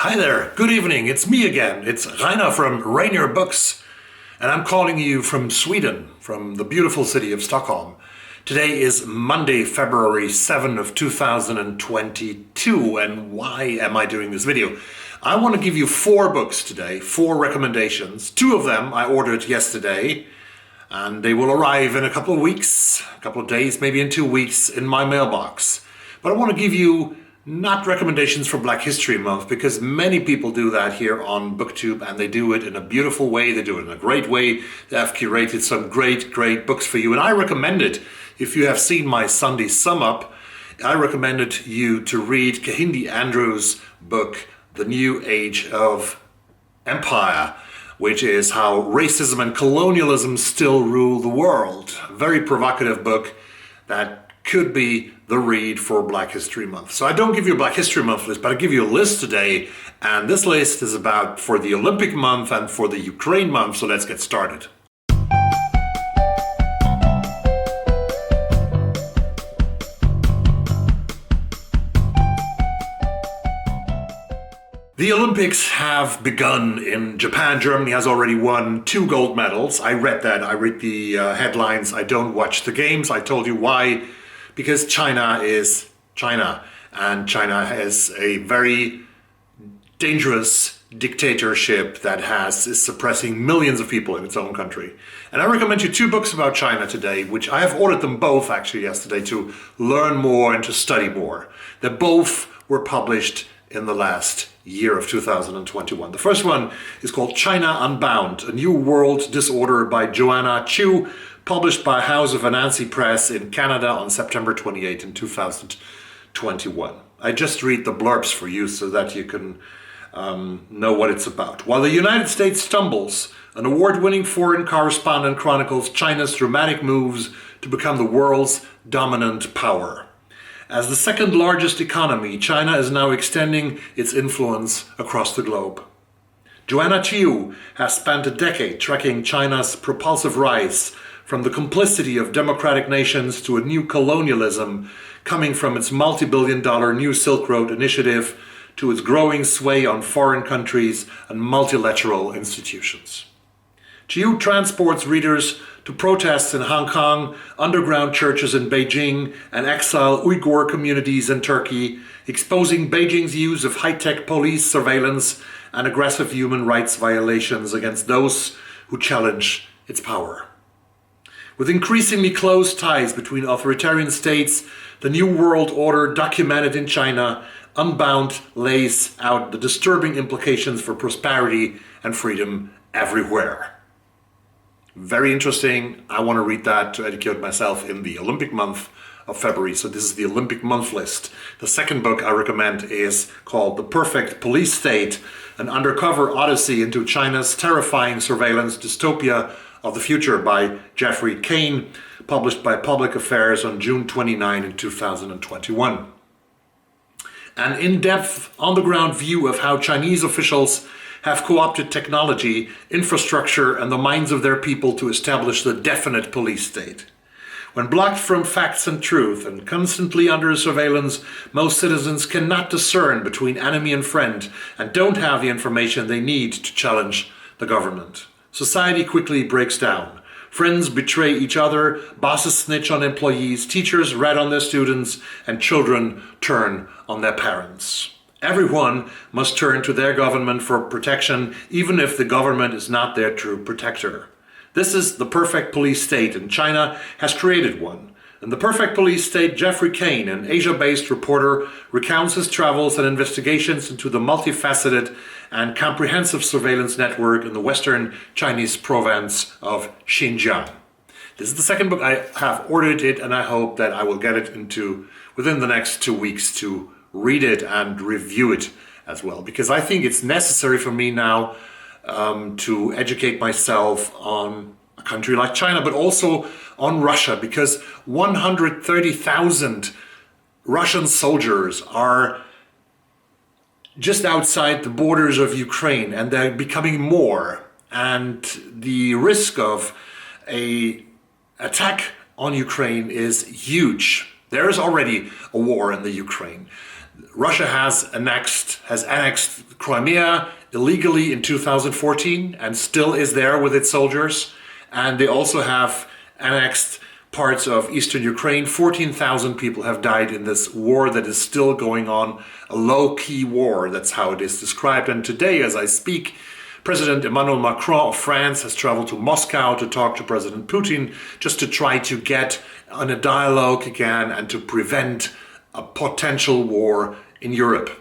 Hi there, good evening, it's me again. It's Rainer from Rainier Books, and I'm calling you from Sweden, from the beautiful city of Stockholm. Today is Monday, February 7 of 2022, and why am I doing this video? I want to give you 4 books today, 4 recommendations. 2 of them I ordered yesterday, and they will arrive in a couple of weeks, a couple of days, maybe in 2 weeks in my mailbox. But I want to give you not recommendations for Black History Month, because many people do that here on BookTube, and they do it in a beautiful way, they do it in a great way. They have curated some great books for you, and I recommend it. If you have seen my Sunday sum up, I recommended you to read Kehinde Andrews' book, The New Age of Empire, which is how racism and colonialism still rule the world. A very provocative book that could be the read for Black History Month. So I don't give you a Black History Month list, but I give you a list today, and this list is about for the Olympic month and for the Ukraine month, so let's get started. The Olympics have begun in Japan. Germany has already won 2 gold medals. I read that, I read the headlines. I don't watch the games. I told you why. Because China is China, and China has a very dangerous dictatorship that is suppressing millions of people in its own country. And I recommend you 2 books about China today, which I have ordered them both actually yesterday to learn more and to study more. They both were published in the last year of 2021. The first one is called China Unbound, A New World Disorder by Joanna, Chiu, published by House of Anansi Press in Canada on September 28 in 2021. I just read the blurbs for you so that you can know what it's about. While the United States stumbles, an award-winning foreign correspondent chronicles China's dramatic moves to become the world's dominant power. As the second largest economy, China is now extending its influence across the globe. Joanna Chiu has spent a decade tracking China's propulsive rise from the complicity of democratic nations to a new colonialism coming from its multi-billion-dollar New Silk Road initiative to its growing sway on foreign countries and multilateral institutions. Chiu transports readers to protests in Hong Kong, underground churches in Beijing, and exile Uyghur communities in Turkey, exposing Beijing's use of high-tech police surveillance and aggressive human rights violations against those who challenge its power. With increasingly close ties between authoritarian states, the New World Order documented in China, Unbound lays out the disturbing implications for prosperity and freedom everywhere. Very interesting. I want to read that to educate myself in the Olympic month of February. So this is the Olympic month list. The second book I recommend is called The Perfect Police State, an undercover Odyssey into China's terrifying surveillance dystopia of the future by Geoffrey, Cain, published by Public Affairs on June 29 in 2021. An in-depth, on-the-ground view of how Chinese officials have co-opted technology, infrastructure, and the minds of their people to establish the definite police state. When blocked from facts and truth and constantly under surveillance, most citizens cannot discern between enemy and friend and don't have the information they need to challenge the government. Society quickly breaks down. Friends betray each other, bosses snitch on employees, teachers rat on their students, and children turn on their parents. Everyone must turn to their government for protection, even if the government is not their true protector. This is the perfect police state, and China has created one. In The Perfect Police State, Geoffrey Cain, an Asia-based reporter, recounts his travels and investigations into the multifaceted and comprehensive surveillance network in the western Chinese province of Xinjiang. This is the second book. I have ordered it, and I hope that I will get it into within the next 2 weeks to read it and review it as well, because I think it's necessary for me now to educate myself on a country like China, but also on Russia, because 130,000 Russian soldiers are just outside the borders of Ukraine, and they're becoming more. And the risk of an attack on Ukraine is huge. There is already a war in the Ukraine. Russia has annexed Crimea illegally in 2014 and still is there with its soldiers. And they also have annexed parts of eastern Ukraine. 14,000 people have died in this war that is still going on, a low-key war, that's how it is described. And today, as I speak, President Emmanuel Macron of France has traveled to Moscow to talk to President Putin, just to try to get on a dialogue again and to prevent a potential war in Europe.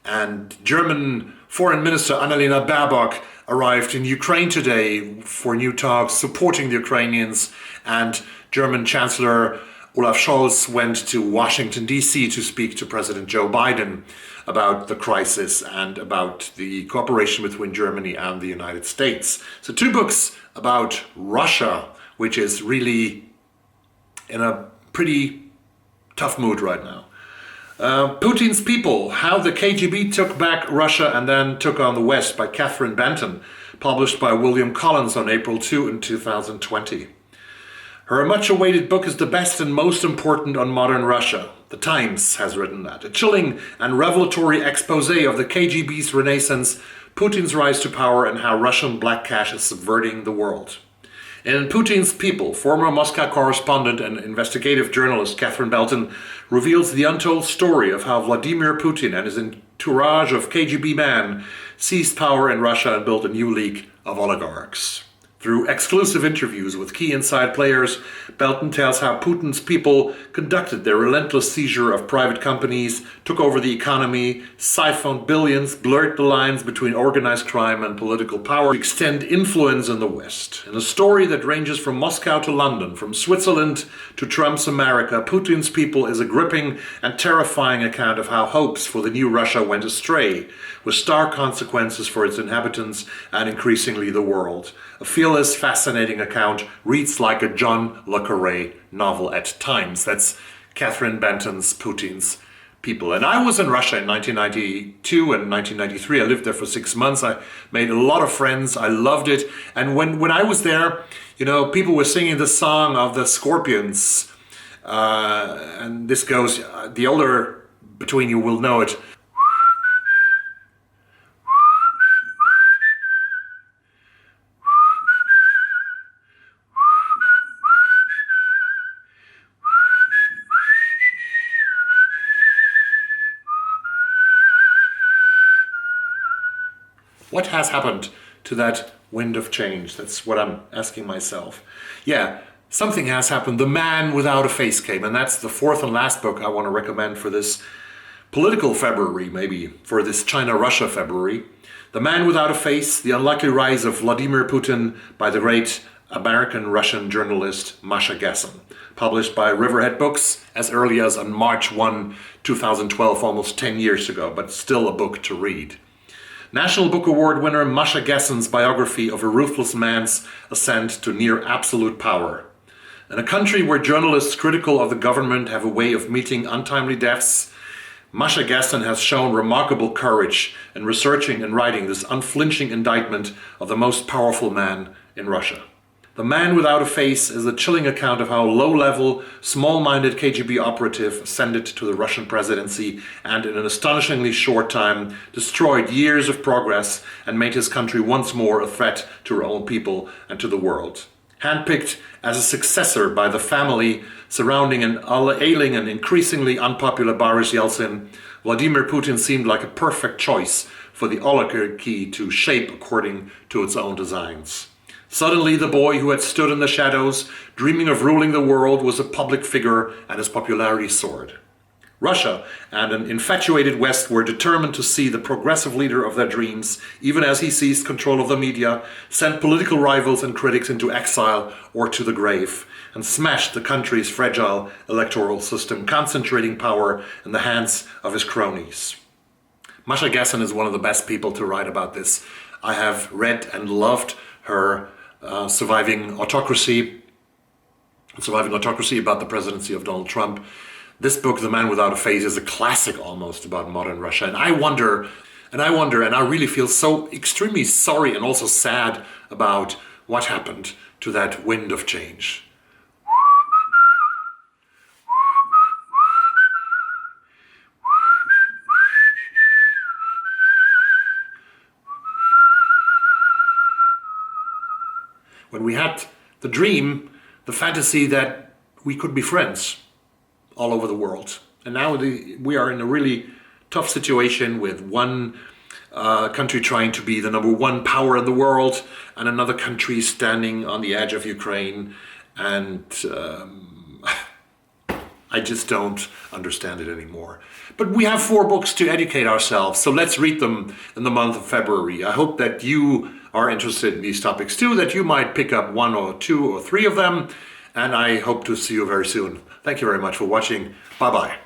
And German Foreign Minister Annalena Baerbock arrived in Ukraine today for new talks supporting the Ukrainians, and German Chancellor Olaf Scholz went to Washington, D.C. to speak to President Joe Biden about the crisis and about the cooperation between Germany and the United States. So 2 books about Russia, which is really in a pretty tough mood right now. Putin's People, How the KGB Took Back Russia and Then Took on the West by Catherine Benton, published by William Collins on April 2 in 2020. Her much-awaited book is the best and most important on modern Russia. The Times has written that. A chilling and revelatory expose of the KGB's renaissance, Putin's rise to power, and how Russian black cash is subverting the world. In Putin's People, former Moscow correspondent and investigative journalist Catherine Belton reveals the untold story of how Vladimir Putin and his entourage of KGB men seized power in Russia and built a new league of oligarchs. Through exclusive interviews with key inside players, Belton tells how Putin's people conducted their relentless seizure of private companies, took over the economy, siphoned billions, blurred the lines between organized crime and political power to extend influence in the West. In a story that ranges from Moscow to London, from Switzerland to Trump's America, Putin's People is a gripping and terrifying account of how hopes for the new Russia went astray, with stark consequences for its inhabitants and increasingly the world. A fearless, fascinating account, reads like a John le Carré novel at times. That's Catherine Benton's Putin's People. And I was in Russia in 1992 and 1993. I lived there for 6 months. I made a lot of friends. I loved it. And when I was there, you know, people were singing the song of the Scorpions. And this goes, the older between you will know it. What has happened to that wind of change? That's what I'm asking myself. Yeah, something has happened. The Man Without a Face came, and that's the 4th and last book I want to recommend for this political February, maybe, for this China-Russia February. The Man Without a Face, The Unlikely Rise of Vladimir Putin by the great American-Russian journalist Masha Gessen, published by Riverhead Books as early as on March 1, 2012, almost 10 years ago, but still a book to read. National Book Award winner Masha Gessen's biography of a ruthless man's ascent to near absolute power. In a country where journalists critical of the government have a way of meeting untimely deaths, Masha Gessen has shown remarkable courage in researching and writing this unflinching indictment of the most powerful man in Russia. The Man Without a Face is a chilling account of how low-level, small-minded KGB operative ascended to the Russian presidency and in an astonishingly short time destroyed years of progress and made his country once more a threat to her own people and to the world. Handpicked as a successor by the family surrounding an ailing and increasingly unpopular Boris Yeltsin, Vladimir Putin seemed like a perfect choice for the oligarchy to shape according to its own designs. Suddenly, the boy who had stood in the shadows, dreaming of ruling the world, was a public figure and his popularity soared. Russia and an infatuated West were determined to see the progressive leader of their dreams, even as he seized control of the media, sent political rivals and critics into exile or to the grave, and smashed the country's fragile electoral system, concentrating power in the hands of his cronies. Masha Gessen is one of the best people to write about this. I have read and loved her Surviving Autocracy about the presidency of Donald Trump. This book, The Man Without a Face, is a classic almost about modern Russia. And I wonder, and I really feel so extremely sorry and also sad about what happened to that wind of change. when we had the dream, the fantasy that we could be friends all over the world. And now we are in a really tough situation with one country trying to be the number one power in the world and another country standing on the edge of Ukraine. And I just don't understand it anymore. But we have 4 books to educate ourselves, so let's read them in the month of February. I hope that you are interested in these topics too, that you might pick up 1 or 2 or 3 of them, and I hope to see you very soon. Thank you very much for watching. Bye-bye.